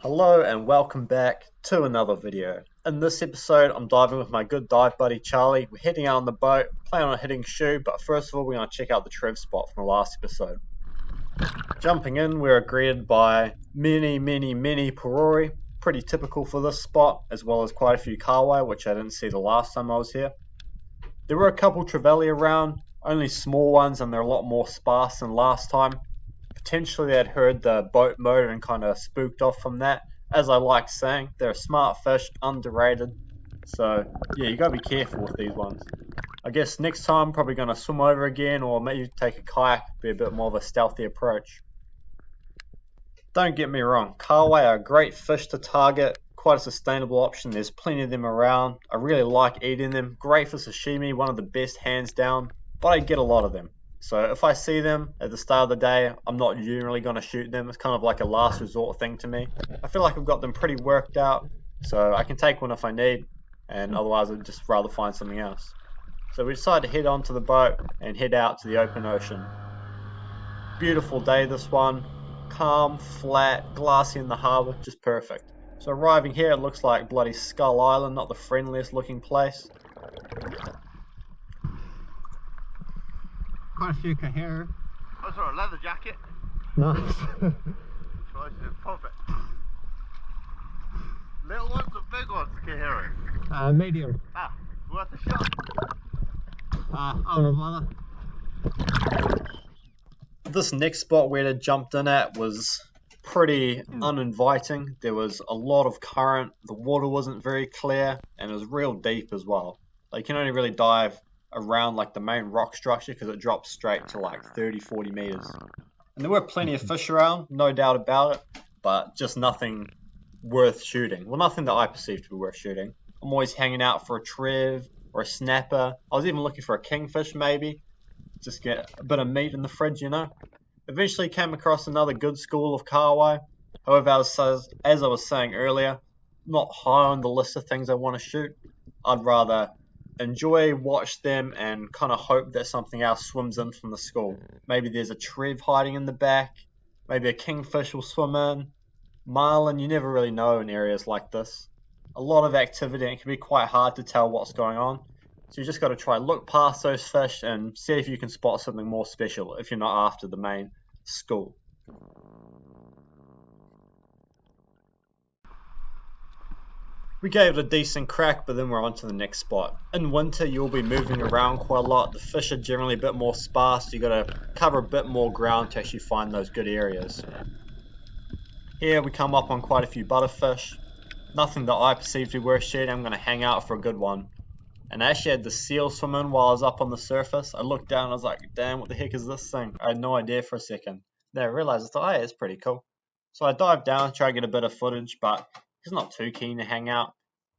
Hello and welcome back to another video. In this episode I'm diving with my good dive buddy Charlie. We're heading out on the boat, planning on hitting shoe, but first of all we're going to check out the trev spot from the last episode. Jumping in, we're greeted by many Porori, pretty typical for this spot, as well as quite a few Kahawai, which I didn't see the last time I was here. There were a couple Trevally around, only small ones, and they're a lot more sparse than last time. Potentially they'd heard the boat motor and kind of spooked off from that. As I like saying, they're a smart fish, underrated. So yeah, you gotta be careful with these ones. I guess next time probably gonna swim over again, or maybe take a kayak, be a bit more of a stealthy approach. Don't get me wrong, Kahawai are a great fish to target, quite a sustainable option, there's plenty of them around. I really like eating them, great for sashimi, one of the best hands down, but I get a lot of them. So if I see them at the start of the day, I'm not generally going to shoot them. It's kind of like a last resort thing to me. I feel like I've got them pretty worked out, so I can take one if I need, and otherwise I'd just rather find something else. So we decided to head onto the boat and head out to the open ocean. Beautiful day this one, calm, flat, glassy in the harbour, just perfect. So arriving here, it looks like bloody Skull Island, not the friendliest looking place. Quite a few Kahawai. I saw a leather jacket. Nice. Tries to pop it. Little ones or big ones, Kahawai? Medium. Ah, worth a shot. On a brother. This next spot we had jumped in at was pretty uninviting. There was a lot of current, the water wasn't very clear, and it was real deep as well. Like, you can only really dive around like the main rock structure because it drops straight to like 30-40 meters. And there were plenty of fish around, no doubt about it, but just nothing worth shooting. Well, nothing that I perceived to be worth shooting. I'm always hanging out for a trev or a snapper. I was even looking for a kingfish maybe, just get a bit of meat in the fridge, you know. Eventually came across another good school of Kahawai. However, as I was saying earlier, not high on the list of things I want to shoot. I'd rather enjoy, watch them, and kind of hope that something else swims in from the school. Maybe there's a trev hiding in the back, maybe a kingfish will swim in. Marlin, you never really know in areas like this. A lot of activity, and it can be quite hard to tell what's going on. So you just got to try look past those fish and see if you can spot something more special if you're not after the main school. We gave it a decent crack, but then we're on to the next spot. In winter, you'll be moving around quite a lot. The fish are generally a bit more sparse, so you got to cover a bit more ground to actually find those good areas. Here we come up on quite a few butterfish. Nothing that I perceive to be worth shooting. I'm going to hang out for a good one. And I actually had the seal swim in while I was up on the surface. I looked down and I was like, damn, what the heck is this thing? I had no idea for a second. Then I realized, I thought, hey, it's pretty cool. So I dived down, try to get a bit of footage, but he's not too keen to hang out.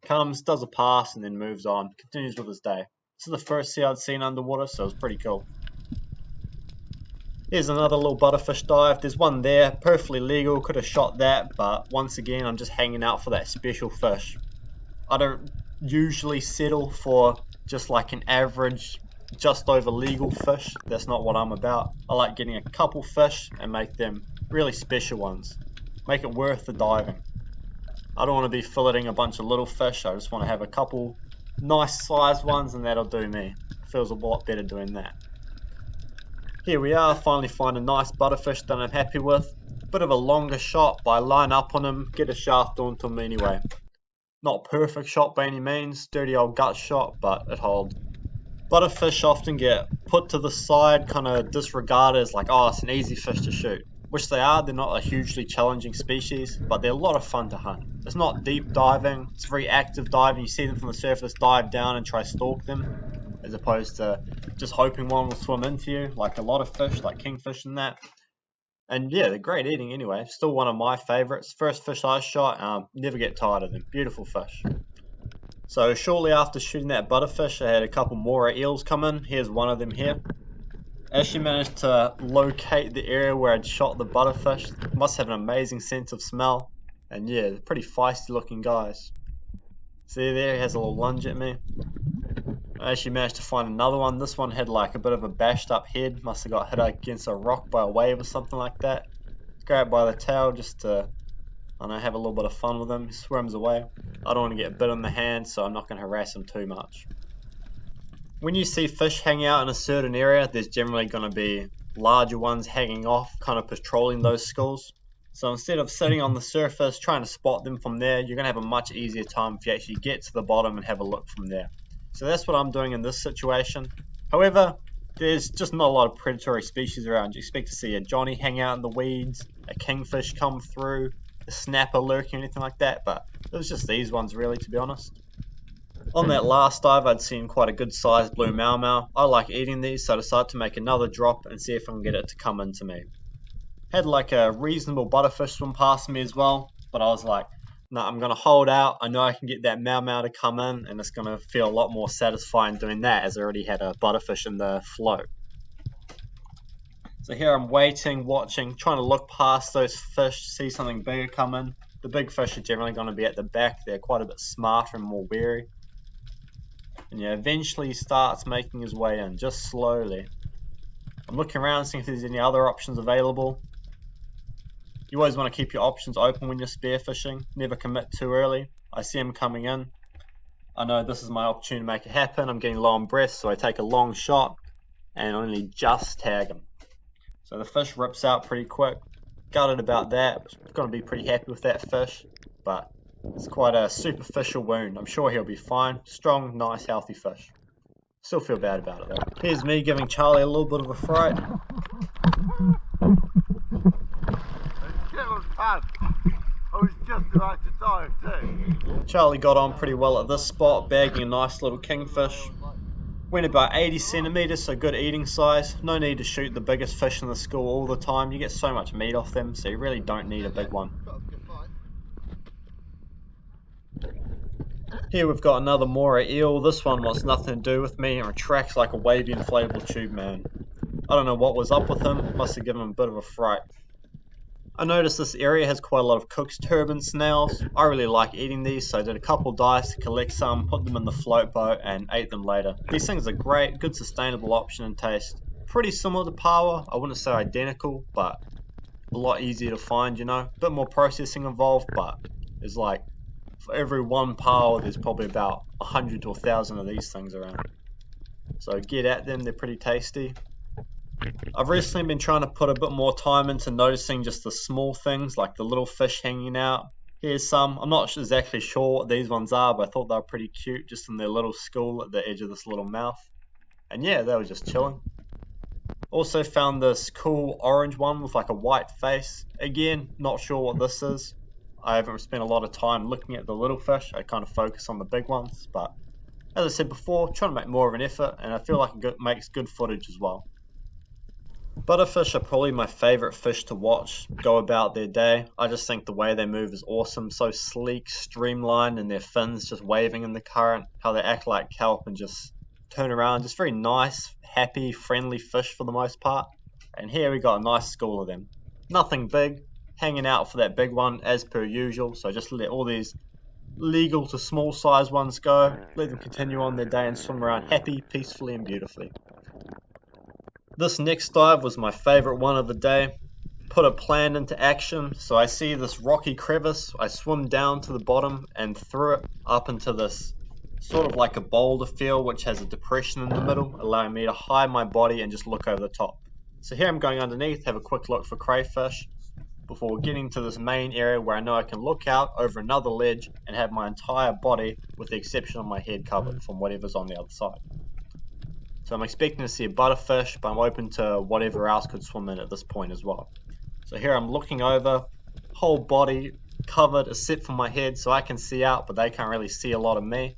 Comes, does a pass, and then moves on. Continues with his day. This is the first sea I'd seen underwater, so it was pretty cool. Here's another little butterfish dive. There's one there, perfectly legal, could have shot that, but once again, I'm just hanging out for that special fish. I don't usually settle for just like an average, just over legal fish. That's not what I'm about. I like getting a couple fish and make them really special ones. Make it worth the diving. I don't want to be filleting a bunch of little fish. I just want to have a couple nice sized ones, and that'll do me. It feels a lot better doing that. Here we are, finally find a nice butterfish that I'm happy with. Bit of a longer shot, but I line up on him, get a shaft onto him anyway. Not perfect shot by any means, dirty old gut shot, but it holds. Butterfish often get put to the side, kind of disregarded as like, oh, it's an easy fish to shoot. Which they are. They're not a hugely challenging species, but they're a lot of fun to hunt. It's not deep diving, it's very active diving. You see them from the surface, dive down and try to stalk them, as opposed to just hoping one will swim into you, like a lot of fish, like kingfish and that. And yeah, they're great eating anyway. Still one of my favourites. First fish I shot, never get tired of them. Beautiful fish. So shortly after shooting that butterfish, I had a couple Moray eels come in. Here's one of them here. I actually managed to locate the area where I'd shot the butterfish. Must have an amazing sense of smell. And yeah, they're pretty feisty looking guys. See there, he has a little lunge at me. I actually managed to find another one. This one had like a bit of a bashed up head. Must have got hit against a rock by a wave or something like that. Grab it by the tail just to and I have a little bit of fun with him. He swims away. I don't want to get bit in the hand, so I'm not going to harass him too much. When you see fish hang out in a certain area, there's generally going to be larger ones hanging off, kind of patrolling those schools. So instead of sitting on the surface trying to spot them from there, you're going to have a much easier time if you actually get to the bottom and have a look from there. So that's what I'm doing in this situation. However, there's just not a lot of predatory species around. You expect to see a Johnny hang out in the weeds, a kingfish come through, a snapper lurking, anything like that, but it was just these ones really, to be honest. On that last dive, I'd seen quite a good sized blue Maomao. I like eating these, so I decided to make another drop and see if I can get it to come into me. Had like a reasonable butterfish swim past me as well, but I was like, no, I'm going to hold out. I know I can get that Maomao to come in, and it's going to feel a lot more satisfying doing that, as I already had a butterfish in the float. So here I'm waiting, watching, trying to look past those fish, see something bigger come in. The big fish are generally going to be at the back. They're quite a bit smarter and more wary. And yeah, eventually he starts making his way in, just slowly. I'm looking around, seeing if there's any other options available. You always want to keep your options open when you're spearfishing. Never commit too early. I see him coming in. I know this is my opportunity to make it happen. I'm getting low on breath, so I take a long shot and only just tag him. So the fish rips out pretty quick. Gutted about that. Going to be pretty happy with that fish, but it's quite a superficial wound. I'm sure he'll be fine. Strong, nice, healthy fish. Still feel bad about it though. Here's me giving Charlie a little bit of a fright. I was just about to dive too. Charlie got on pretty well at this spot, bagging a nice little kingfish. Went about 80 centimeters, so good eating size. No need to shoot the biggest fish in the school all the time. You get so much meat off them, so you really don't need a big one. Here we've got another Moray eel. This one wants nothing to do with me and retracts like a wavy inflatable tube man. I don't know what was up with him, must have given him a bit of a fright. I noticed this area has quite a lot of Cook's Turban snails. I really like eating these, so I did a couple dives to collect some, put them in the float boat and ate them later. These things are great, good sustainable option in taste. Pretty similar to pawa, I wouldn't say identical, but a lot easier to find, you know. A bit more processing involved, but it's like for every one pawa there's probably about 100 to 1,000 of these things around. So get at them, they're pretty tasty. I've recently been trying to put a bit more time into noticing just the small things like the little fish hanging out. Here's some. I'm not exactly sure what these ones are, but I thought they were pretty cute just in their little school at the edge of this little mouth. And yeah, they were just chilling. Also found this cool orange one with like a white face. Again, not sure what this is. I haven't spent a lot of time looking at the little fish. I kind of focus on the big ones, but as I said before, trying to make more of an effort, and I feel like it makes good footage as well. Butterfish are probably my favourite fish to watch go about their day. I just think the way they move is awesome, so sleek, streamlined, and their fins just waving in the current, how they act like kelp and just turn around, just very nice, happy, friendly fish for the most part. And here we got a nice school of them. Nothing big, hanging out for that big one as per usual, so just let all these legal to small size ones go, let them continue on their day and swim around happy, peacefully and beautifully. This next dive was my favourite one of the day. Put a plan into action, so I see this rocky crevice, I swim down to the bottom and through it up into this sort of like a boulder field which has a depression in the middle, allowing me to hide my body and just look over the top. So here I'm going underneath, have a quick look for crayfish before getting to this main area where I know I can look out over another ledge and have my entire body with the exception of my head covered from whatever's on the other side. So I'm expecting to see a butterfish, but I'm open to whatever else could swim in at this point as well. So here I'm looking over, whole body covered except for my head, so I can see out, but they can't really see a lot of me.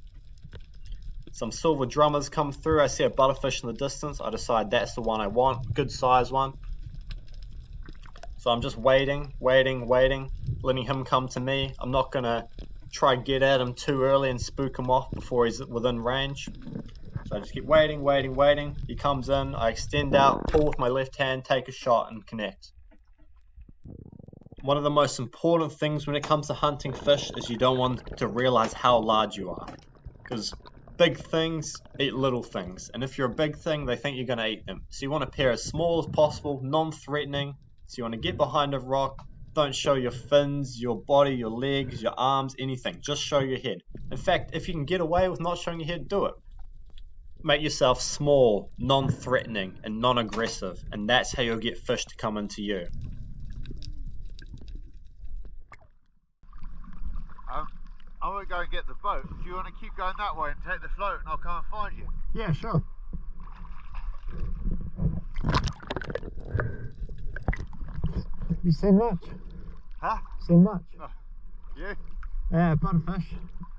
Some silver drummers come through, I see a butterfish in the distance, I decide that's the one I want, good size one. So I'm just waiting, letting him come to me. I'm not going to try get at him too early and spook him off before he's within range. So I just keep waiting. He comes in, I extend out, pull with my left hand, take a shot and connect. One of the most important things when it comes to hunting fish is you don't want to realize how large you are. Because big things eat little things. And if you're a big thing, they think you're going to eat them. So you want to appear as small as possible, non-threatening. So you want to get behind a rock, Don't show your fins, your body, your legs, your arms, anything. Just show your head. In fact, if you can get away with not showing your head, do it. Make yourself small, non-threatening, and non-aggressive, and that's how you'll get fish to come into you. I'm going to go and get the boat. Do you want to keep going that way and take the float and I'll come and find you? Yeah, sure. You seen much? Huh? Seen much? Oh, you? Yeah, butterfish.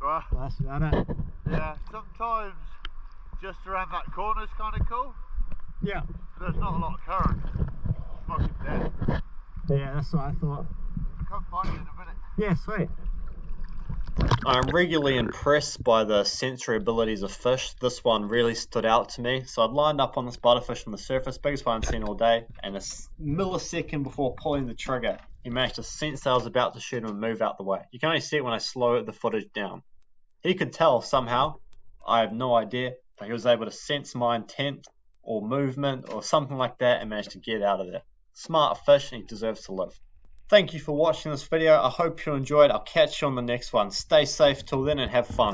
Well, That's about it. yeah, sometimes just around that corner is kind of cool. Yeah. There's not a lot of current. Fucking dead. Yeah, that's what I thought. I'll come find you in a minute. Yeah, sweet. I'm regularly impressed by the sensory abilities of fish. This one really stood out to me. So I'd lined up on this butterfish on the surface, biggest one I'd seen all day, and a millisecond before pulling the trigger, he managed to sense I was about to shoot him and move out the way. You can only see it when I slow the footage down. He could tell somehow, I have no idea, but he was able to sense my intent or movement or something like that and managed to get out of there. Smart fish, and he deserves to live. Thank you for watching this video. I hope you enjoyed. I'll catch you on the next one. Stay safe till then and have fun.